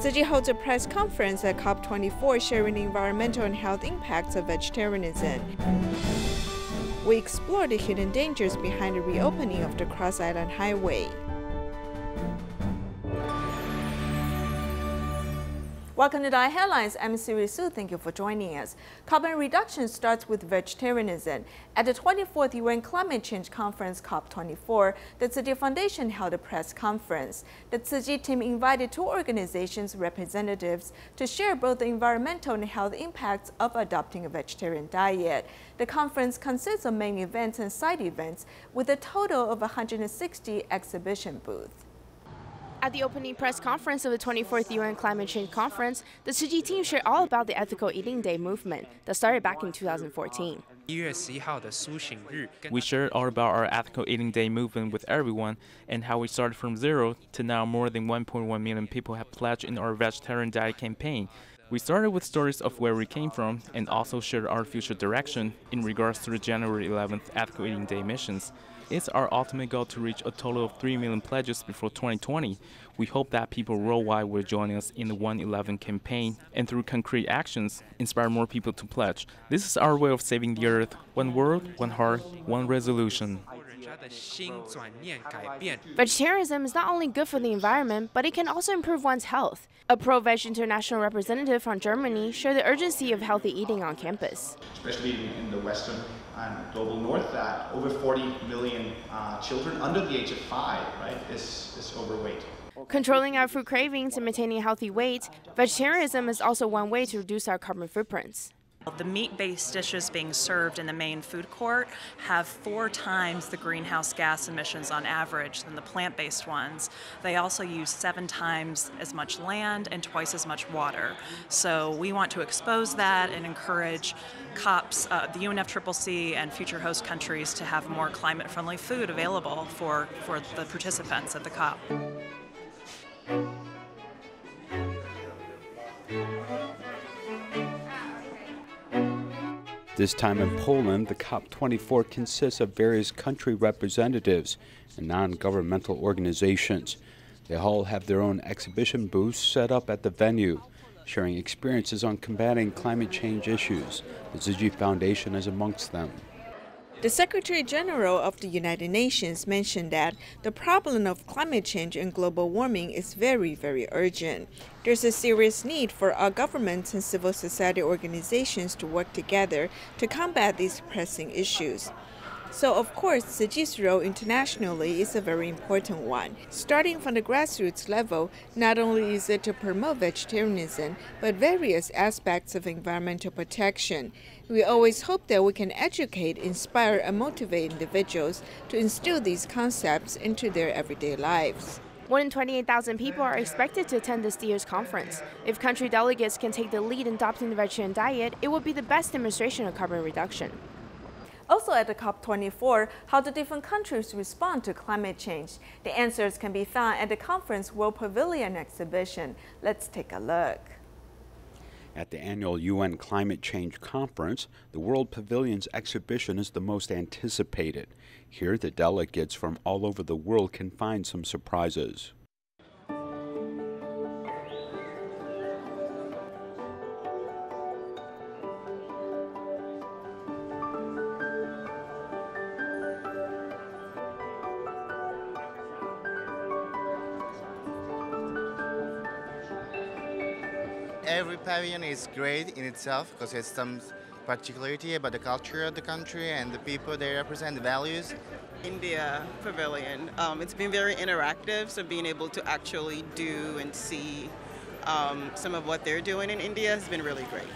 Tzu Chi holds a press conference at COP24 sharing the environmental and health impacts of vegetarianism. We explore the hidden dangers behind the reopening of the Cross Island Highway. Welcome to DaAi Headlines. I'm Sue. Thank you for joining us. Carbon reduction starts with vegetarianism. At the 24th UN Climate Change Conference, COP24, the Tzu Chi Foundation held a press conference. The Tzu Chi team invited two organizations' representatives to share both the environmental and health impacts of adopting a vegetarian diet. The conference consists of main events and side events with a total of 160 exhibition booths. At the opening press conference of the 24th UN Climate Change Conference, the Tzu Chi team shared all about the Ethical Eating Day movement that started back in 2014. We shared all about our Ethical Eating Day movement with everyone and how we started from zero to now more than 1.1 million people have pledged in our vegetarian diet campaign. We started with stories of where we came from and also shared our future direction in regards to the January 11th Ethical Eating Day missions. It's our ultimate goal to reach a total of 3 million pledges before 2020. We hope that people worldwide will join us in the 111 campaign and through concrete actions, inspire more people to pledge. This is our way of saving the earth. One world, one heart, one resolution. Vegetarianism is not only good for the environment, but it can also improve one's health. A pro-veg international representative from Germany shared the urgency of healthy eating on campus. Especially in the Western and global North, that over 40 million children under the age of 5, right, is overweight. Controlling our food cravings and maintaining a healthy weight, vegetarianism is also one way to reduce our carbon footprints. The meat-based dishes being served in the main food court have 4 times the greenhouse gas emissions on average than the plant-based ones. They also use 7 times as much land and twice as much water. So we want to expose that and encourage COPs, the UNFCCC and future host countries to have more climate-friendly food available for the participants at the COP. This time in Poland, the COP24 consists of various country representatives and non-governmental organizations. They all have their own exhibition booths set up at the venue, sharing experiences on combating climate change issues. The Tzu Chi Foundation is amongst them. The Secretary General of the United Nations mentioned that the problem of climate change and global warming is very, very urgent. There's a serious need for our governments and civil society organizations to work together to combat these pressing issues. So, of course, Tzu Chi's role internationally is a very important one. Starting from the grassroots level, not only is it to promote vegetarianism, but various aspects of environmental protection. We always hope that we can educate, inspire, and motivate individuals to instill these concepts into their everyday lives. More than 28,000 people are expected to attend this year's conference. If country delegates can take the lead in adopting the vegetarian diet, it would be the best demonstration of carbon reduction. Also at the COP24, how do different countries respond to climate change? The answers can be found at the conference World Pavilion exhibition. Let's take a look. At the annual UN Climate Change Conference, the World Pavilion's exhibition is the most anticipated. Here, the delegates from all over the world can find some surprises. Every pavilion is great in itself because it's some particularity about the culture of the country and the people they represent, the values. India Pavilion, it's been very interactive, so being able to actually do and see some of what they're doing in India has been really great.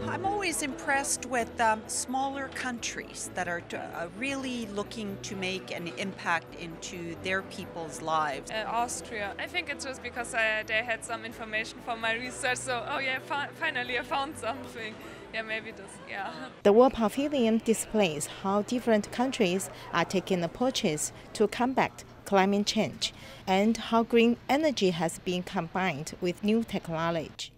I'm always impressed with smaller countries that are really looking to make an impact into their people's lives. Austria. I think it's just because they had some information for my research, so oh yeah, finally I found something. Yeah, maybe this, yeah. The World Pavilion displays how different countries are taking approaches to combat climate change and how green energy has been combined with new technology.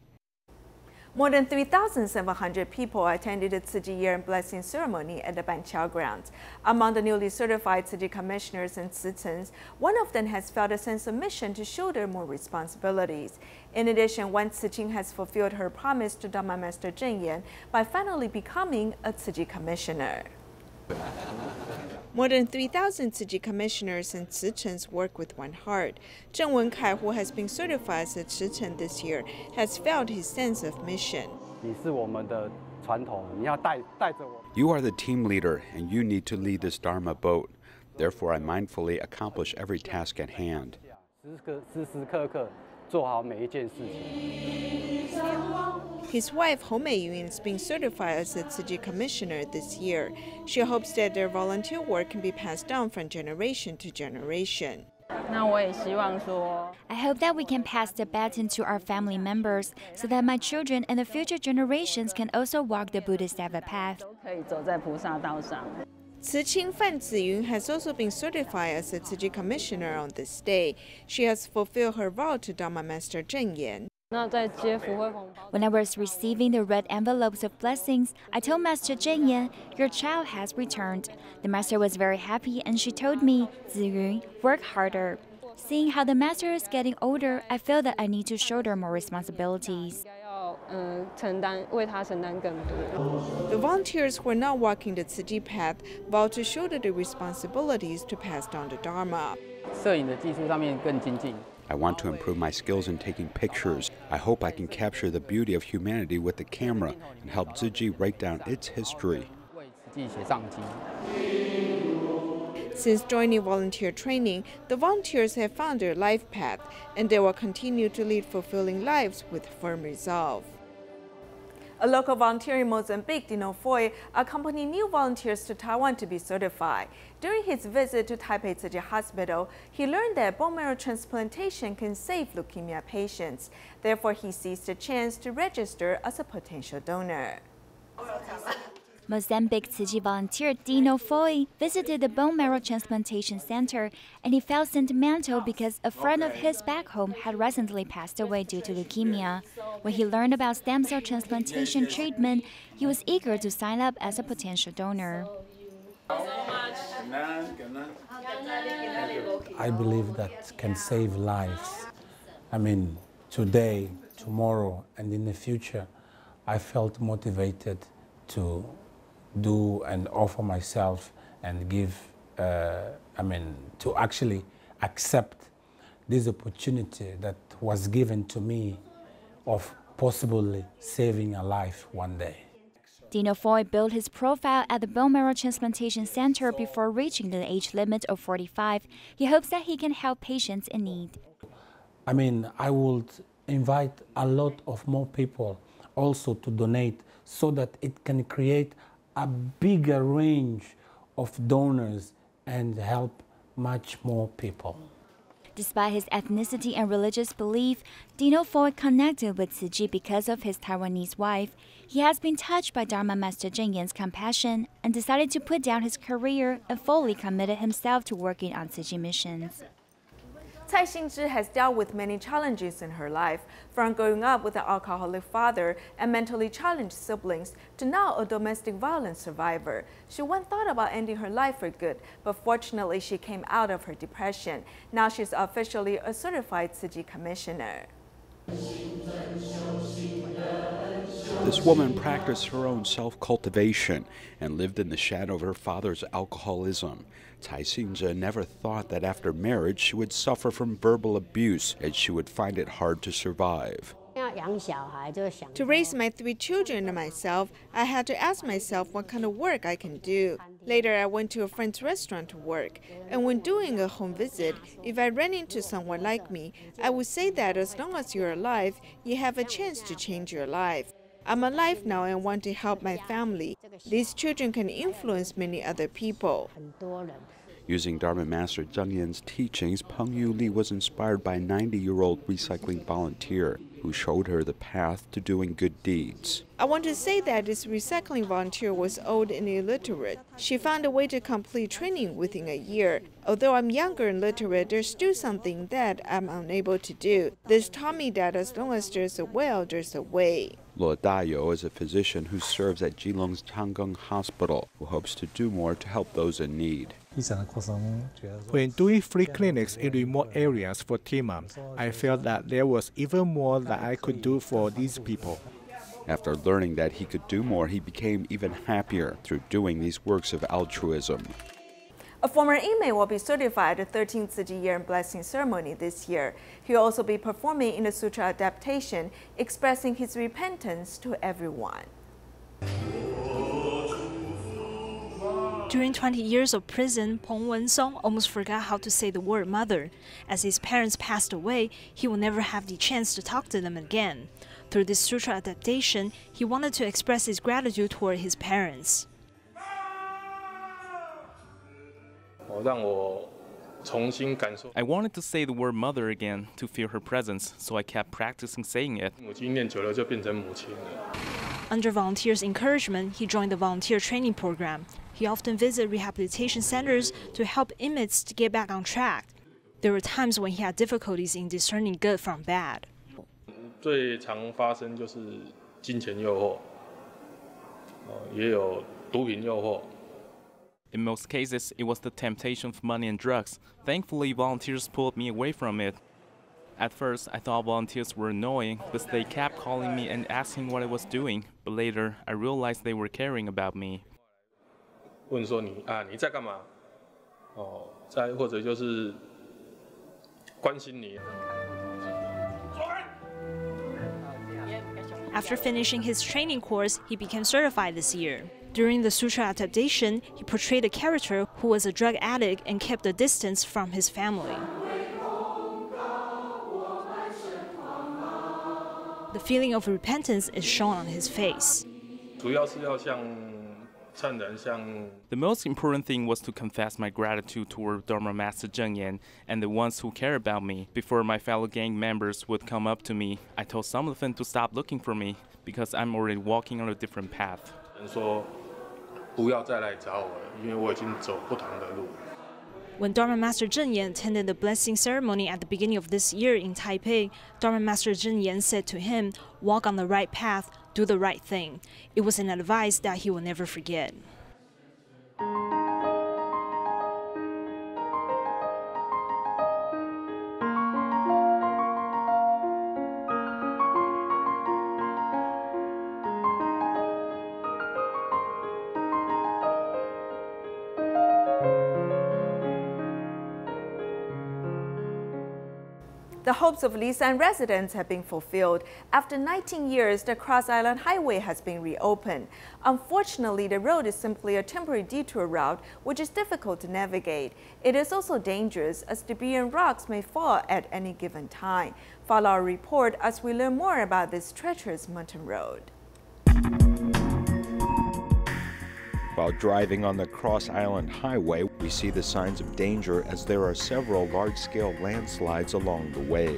More than 3,700 people attended the Tzu Chi year-end blessing ceremony at the Banqiao grounds. Among the newly certified Tzu Chi commissioners and Tzu-chens, one of them has felt a sense of mission to shoulder more responsibilities. In addition, one Tzu-chen has fulfilled her promise to Dharma Master Zheng Yan by finally becoming a Tzu Chi commissioner. More than 3,000 Tzu Chi commissioners and Tzu-chens work with one heart. Zheng Wenkai, who has been certified as a Tzu-chen this year, has felt his sense of mission. You are the team leader, and you need to lead this Dharma boat. Therefore, I mindfully accomplish every task at hand. His wife, Ho Meiyun, is being certified as a Tzu Chi commissioner this year. She hopes that their volunteer work can be passed down from generation to generation. I hope that we can pass the baton to our family members so that my children and the future generations can also walk the Buddhist path. Tzu-chen Fan Ziyun has also been certified as a Tzu Chi commissioner on this day. She has fulfilled her vow to Dharma Master Zheng Yan. When I was receiving the red envelopes of blessings, I told Master Zheng Yan, "Your child has returned." The master was very happy and she told me, "Ziyun, work harder." Seeing how the master is getting older, I feel that I need to shoulder more responsibilities. The volunteers who are now walking the Tzu Chi path vow to shoulder the responsibilities to pass down the Dharma. I want to improve my skills in taking pictures. I hope I can capture the beauty of humanity with the camera and help Tzu Chi write down its history. Since joining volunteer training, the volunteers have found their life path, and they will continue to lead fulfilling lives with firm resolve. A local volunteer in Mozambique, Dino Foy, accompanied new volunteers to Taiwan to be certified. During his visit to Taipei Tzu Chi Hospital, he learned that bone marrow transplantation can save leukemia patients. Therefore, he seized the chance to register as a potential donor. Mozambique Tzu Chi volunteer Dino Foy visited the bone marrow transplantation center, and he felt sentimental because a friend of his back home had recently passed away due to leukemia. When he learned about stem cell transplantation treatment, he was eager to sign up as a potential donor. I believe that can save lives. I mean, today, tomorrow, and in the future, I felt motivated to do and offer myself and give, to actually accept this opportunity that was given to me of possibly saving a life one day. Dino Foy built his profile at the bone marrow transplantation center before reaching the age limit of 45. He hopes that he can help patients in need. I would invite a lot of more people also to donate so that it can create a bigger range of donors and help much more people. Despite his ethnicity and religious belief, Dino Foy connected with Tzu Chi because of his Taiwanese wife. He has been touched by Dharma Master Zheng Yan's compassion and decided to put down his career and fully committed himself to working on Tzu Chi missions. Tsai Xingzhi has dealt with many challenges in her life, from growing up with an alcoholic father and mentally challenged siblings to now a domestic violence survivor. She once thought about ending her life for good, but fortunately she came out of her depression. Now she's officially a certified Tzu Chi commissioner. This woman practiced her own self-cultivation and lived in the shadow of her father's alcoholism. Tsai Xingzhi never thought that after marriage she would suffer from verbal abuse and she would find it hard to survive. To raise my 3 children and myself, I had to ask myself what kind of work I can do. Later, I went to a friend's restaurant to work, and when doing a home visit, if I ran into someone like me, I would say that as long as you're alive, you have a chance to change your life. I'm alive now and want to help my family. These children can influence many other people. Using Dharma Master Zheng Yan's teachings, Peng Yu Li was inspired by a 90-year-old recycling volunteer who showed her the path to doing good deeds. I want to say that this recycling volunteer was old and illiterate. She found a way to complete training within a year. Although I'm younger and literate, there's still something that I'm unable to do. This taught me that as long as there's a will, there's a way. Luo Dayou is a physician who serves at Geelong's Changgeng Hospital, who hopes to do more to help those in need. When doing free clinics in remote areas for Tima, I felt that there was even more that I could do for these people. After learning that he could do more, he became even happier through doing these works of altruism. A former inmate will be certified at the 13th Tzu Chi Year and Blessing Ceremony this year. He will also be performing in a sutra adaptation, expressing his repentance to everyone. During 20 years of prison, Peng Wensong almost forgot how to say the word mother. As his parents passed away, he will never have the chance to talk to them again. Through this sutra adaptation, he wanted to express his gratitude toward his parents. I wanted to say the word mother again to feel her presence, so I kept practicing saying it. Under volunteers' encouragement, he joined the volunteer training program. He often visited rehabilitation centers to help inmates to get back on track. There were times when he had difficulties in discerning good from bad. In most cases, it was the temptation of money and drugs. Thankfully, volunteers pulled me away from it. At first, I thought volunteers were annoying, but they kept calling me and asking what I was doing. But later, I realized they were caring about me. After finishing his training course, he became certified this year. During the sutra adaptation, he portrayed a character who was a drug addict and kept a distance from his family. The feeling of repentance is shown on his face. The most important thing was to confess my gratitude toward Dharma Master Zheng Yan and the ones who care about me. Before my fellow gang members would come up to me, I told some of them to stop looking for me because I'm already walking on a different path. When Dharma Master Zheng Yan attended the blessing ceremony at the beginning of this year in Taipei, Dharma Master Zheng Yan said to him, "Walk on the right path, do the right thing." It was an advice that he will never forget. The hopes of Lisan residents have been fulfilled. After 19 years, the Cross Island Highway has been reopened. Unfortunately, the road is simply a temporary detour route, which is difficult to navigate. It is also dangerous, as debris and rocks may fall at any given time. Follow our report as we learn more about this treacherous mountain road. While driving on the Cross Island Highway, we see the signs of danger as there are several large-scale landslides along the way.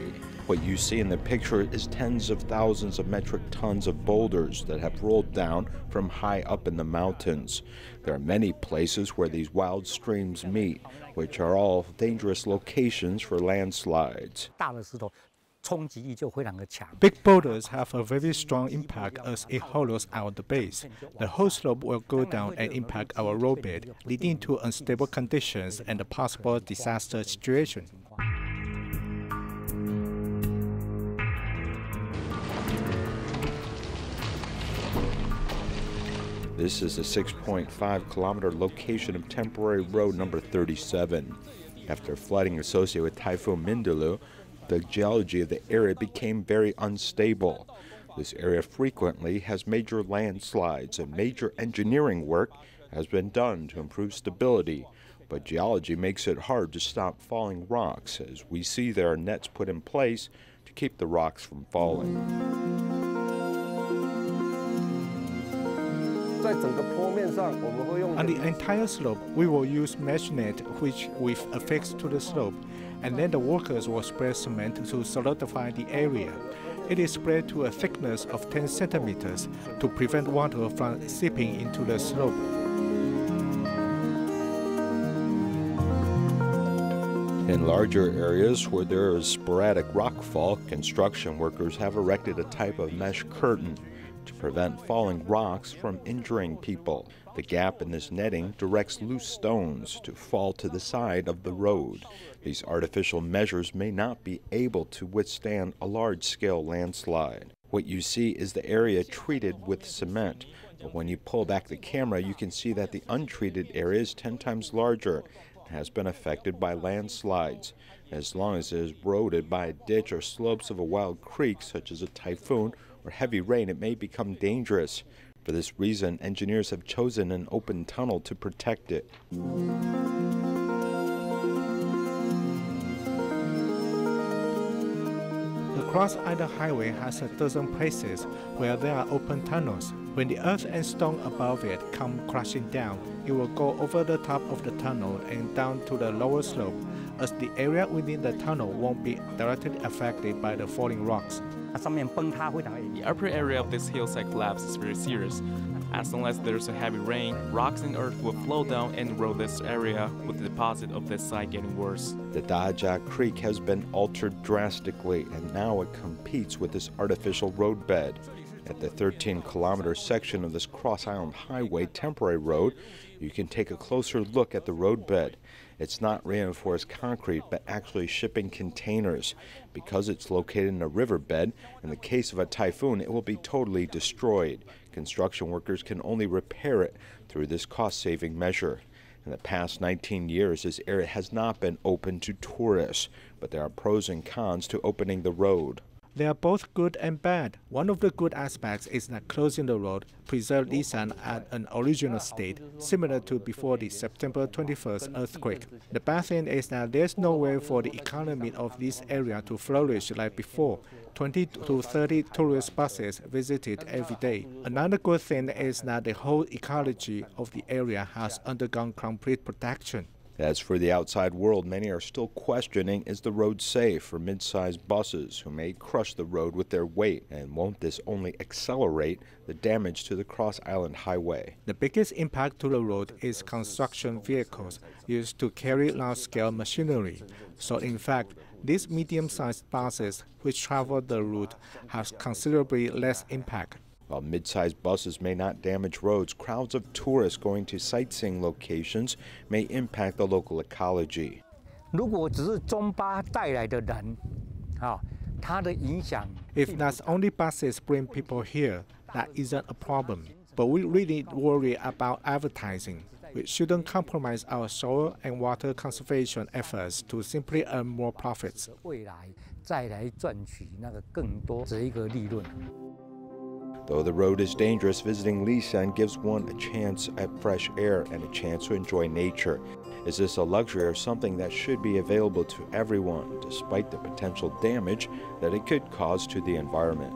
What you see in the picture is tens of thousands of metric tons of boulders that have rolled down from high up in the mountains. There are many places where these wild streams meet, which are all dangerous locations for landslides. Big boulders have a very strong impact as it hollows out the base. The whole slope will go down and impact our roadbed, leading to unstable conditions and a possible disaster situation. This is a 6.5-kilometer location of temporary road number 37. After flooding associated with Typhoon Mindulu, the geology of the area became very unstable. This area frequently has major landslides, and major engineering work has been done to improve stability. But geology makes it hard to stop falling rocks, as we see there are nets put in place to keep the rocks from falling. On the entire slope, we will use mesh net which we've affixed to the slope, and then the workers will spread cement to solidify the area. It is spread to a thickness of 10 centimeters to prevent water from seeping into the slope. In larger areas where there is sporadic rockfall, construction workers have erected a type of mesh curtain to prevent falling rocks from injuring people. The gap in this netting directs loose stones to fall to the side of the road. These artificial measures may not be able to withstand a large-scale landslide. What you see is the area treated with cement, but when you pull back the camera, you can see that the untreated area is 10 times larger and has been affected by landslides. As long as it is eroded by a ditch or slopes of a wild creek, such as a typhoon or heavy rain, it may become dangerous. For this reason, engineers have chosen an open tunnel to protect it. The Cross Island Highway has a dozen places where there are open tunnels. When the earth and stone above it come crashing down, it will go over the top of the tunnel and down to the lower slope, as the area within the tunnel won't be directly affected by the falling rocks. The upper area of this hillside collapse is very serious. As long as there's a heavy rain, rocks and earth will flow down and erode this area, with the deposit of this site getting worse. The Da'ai Creek has been altered drastically, and now it competes with this artificial roadbed. At the 13-kilometer section of this Cross Island Highway temporary road, you can take a closer look at the roadbed. It's not reinforced concrete, but actually shipping containers. Because it's located in a riverbed, in the case of a typhoon, it will be totally destroyed. Construction workers can only repair it through this cost-saving measure. In the past 19 years, this area has not been open to tourists, but there are pros and cons to opening the road. They are both good and bad. One of the good aspects is that closing the road preserved Lisan at an original state, similar to before the September 21st earthquake. The bad thing is that there's no way for the economy of this area to flourish like before. 20 to 30 tourist buses visited every day. Another good thing is that the whole ecology of the area has undergone complete protection. As for the outside world, many are still questioning, is the road safe for mid-sized buses who may crush the road with their weight, and won't this only accelerate the damage to the Cross Island Highway? The biggest impact to the road is construction vehicles used to carry large-scale machinery. So in fact, these medium-sized buses which travel the route have considerably less impact. While mid-sized buses may not damage roads, crowds of tourists going to sightseeing locations may impact the local ecology. If that's only buses bring people here, that isn't a problem. But we really worry about advertising. We shouldn't compromise our soil and water conservation efforts to simply earn more profits. Though the road is dangerous, visiting Lisan gives one a chance at fresh air and a chance to enjoy nature. Is this a luxury or something that should be available to everyone, despite the potential damage that it could cause to the environment?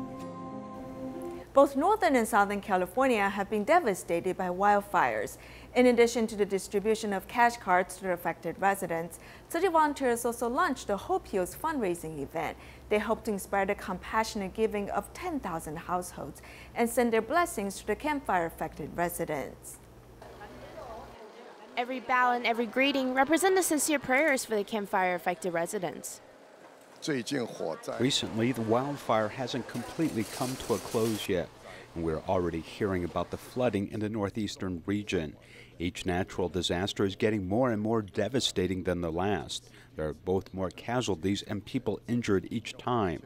Both Northern and Southern California have been devastated by wildfires. In addition to the distribution of cash cards to the affected residents, Tzu Chi volunteers also launched the Hope Heals fundraising event. They hope to inspire the compassionate giving of 10,000 households and send their blessings to the campfire-affected residents. Every bow and every greeting represent the sincere prayers for the campfire-affected residents. Recently, the wildfire hasn't completely come to a close yet, and we're already hearing about the flooding in the northeastern region. Each natural disaster is getting more and more devastating than the last. There are both more casualties and people injured each time.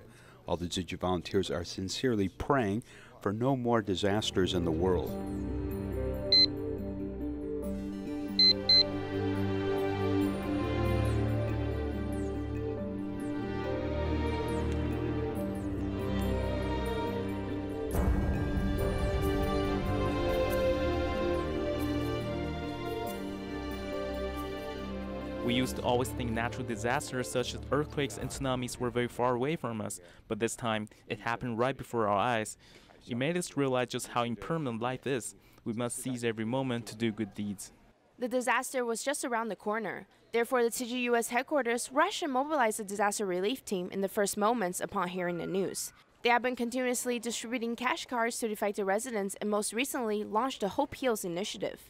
All the Tzu Chi volunteers are sincerely praying for no more disasters in the world. We used to always think natural disasters such as earthquakes and tsunamis were very far away from us, but this time it happened right before our eyes. It made us realize just how impermanent life is. We must seize every moment to do good deeds. The disaster was just around the corner. Therefore, the Tzu Chi U.S. headquarters rushed and mobilized the disaster relief team in the first moments upon hearing the news. They have been continuously distributing cash cards to the affected residents and most recently launched the Hope Heals initiative.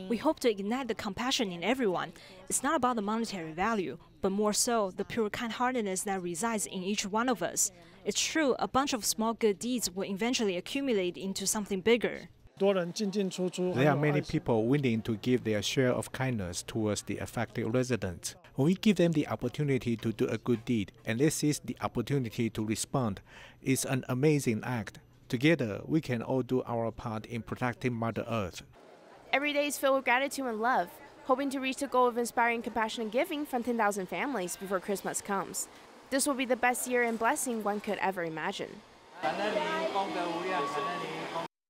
We hope to ignite the compassion in everyone. It's not about the monetary value, but more so the pure kind-heartedness that resides in each one of us. It's true, a bunch of small good deeds will eventually accumulate into something bigger. There are many people willing to give their share of kindness towards the affected residents. When we give them the opportunity to do a good deed and they seize the opportunity to respond, it's an amazing act. Together, we can all do our part in protecting Mother Earth. Every day is filled with gratitude and love, hoping to reach the goal of inspiring compassion and giving from 10,000 families before Christmas comes. This will be the best year and blessing one could ever imagine.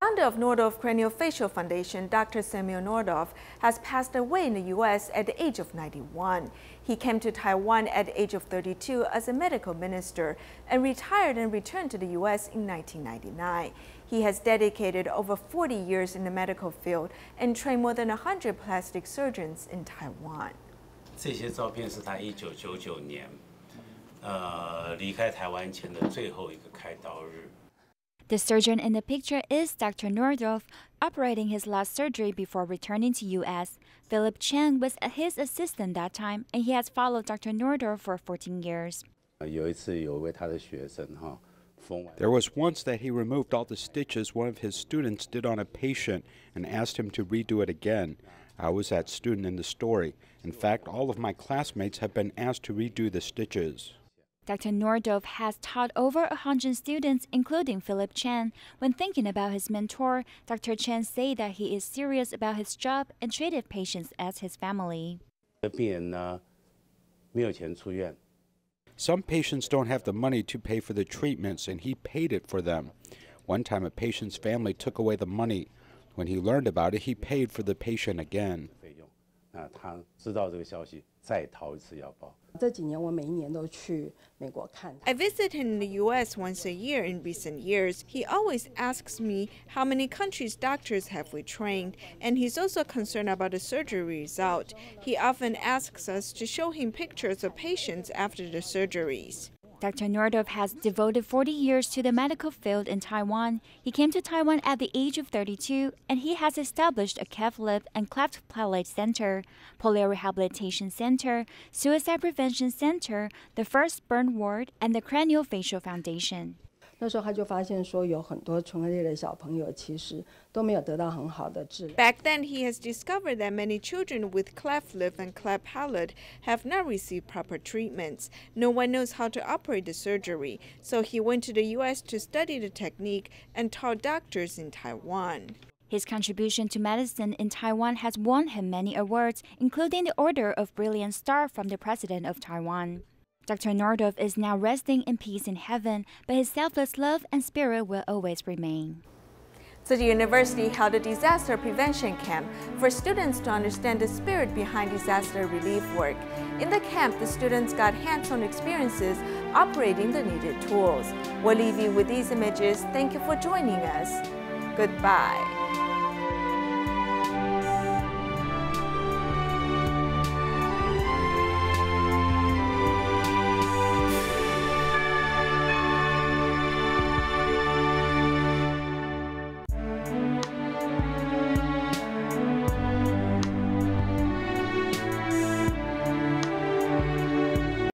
Founder of Nordhoff Craniofacial Foundation, Dr. Samuel Nordhoff, has passed away in the U.S. at the age of 91. He came to Taiwan at the age of 32 as a medical minister and retired and returned to the U.S. in 1999. He has dedicated over 40 years in the medical field and trained more than 100 plastic surgeons in Taiwan. 这些照片是他1999年离开台湾前的最后一个开刀日。 The surgeon in the picture is Dr. Nordhoff, operating his last surgery before returning to U.S. Philip Chen was his assistant that time, and he has followed Dr. Nordhoff for 14 years. There was once that he removed all the stitches one of his students did on a patient and asked him to redo it again. I was that student in the story. In fact, all of my classmates have been asked to redo the stitches. Dr. Nordhoff has taught over 100 students, including Philip Chen. When thinking about his mentor, Dr. Chen said that he is serious about his job and treated patients as his family. Some patients don't have the money to pay for the treatments, and he paid it for them. One time, a patient's family took away the money. When he learned about it, he paid for the patient again. I visit him in the U.S. once a year in recent years. He always asks me how many countries' doctors have we trained, and he's also concerned about the surgery result. He often asks us to show him pictures of patients after the surgeries. Dr. Nordhoff has devoted 40 years to the medical field in Taiwan. He came to Taiwan at the age of 32, and he has established a cleft lip and cleft palate center, polio rehabilitation center, suicide prevention center, the first burn ward, and the Craniofacial Foundation. 那时候他就发现说，有很多唇腭裂的小朋友其实都没有得到很好的治疗。 Back then, he has discovered that many children with cleft lip and cleft palate have not received proper treatments. No one knows how to operate the surgery, so he went to the U.S. to study the technique and taught doctors in Taiwan. His contribution to medicine in Taiwan has won him many awards, including the Order of Brilliant Star from the President of Taiwan. Dr. Nordhoff is now resting in peace in heaven, but his selfless love and spirit will always remain. Tzu Chi University held a disaster prevention camp for students to understand the spirit behind disaster relief work. In the camp, the students got hands-on experiences operating the needed tools. We'll leave you with these images. Thank you for joining us. Goodbye.